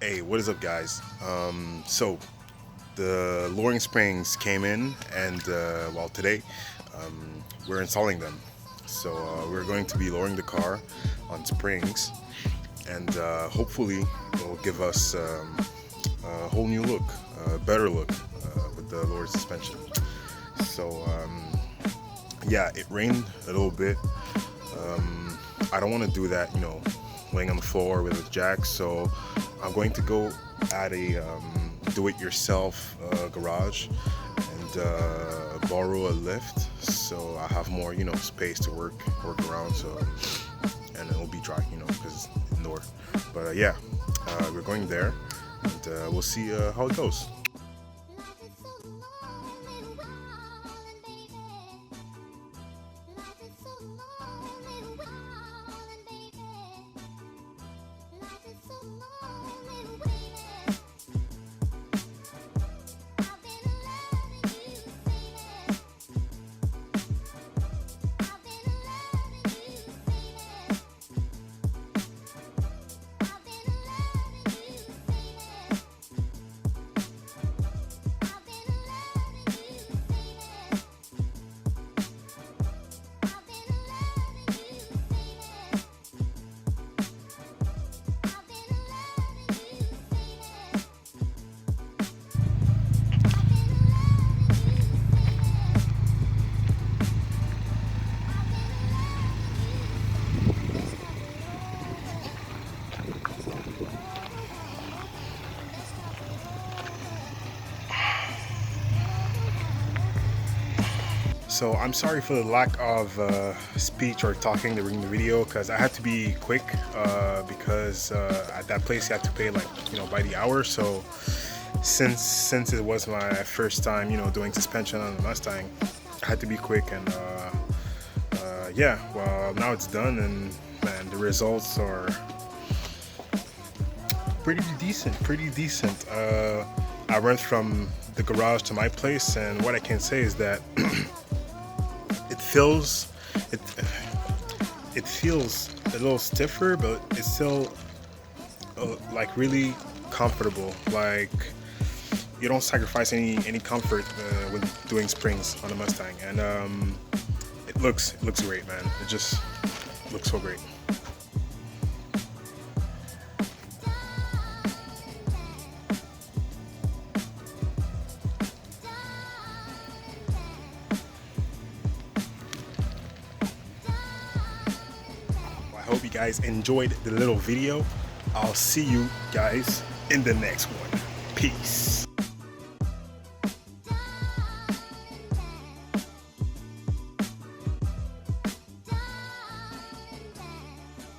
Hey, what is up, guys? So the lowering springs came in, and well, today we're installing them. So we're going to be lowering the car on springs, and hopefully it'll give us a whole new look, a better look with the lower suspension. So yeah, it rained a little bit. I don't want to do that, laying on the floor with a jack. So I'm going to go at a do-it-yourself garage and borrow a lift, so I have more, space to work around. So, and it'll be dry, because it's indoor. But yeah, we're going there, and we'll see how it goes. So I'm sorry for the lack of speech or talking during the video, because I had to be quick because at that place you have to pay, like, by the hour. So since it was my first time doing suspension on the Mustang, I had to be quick. And yeah, well, now it's done, and man, the results are pretty decent. I went from the garage to my place, and what I can say is that it it feels a little stiffer, but it's still like really comfortable. Like, you don't sacrifice any comfort with doing springs on a Mustang, and it looks great, man. It just looks so great. I hope you guys enjoyed the little video. I'll see you guys in the next one. Peace.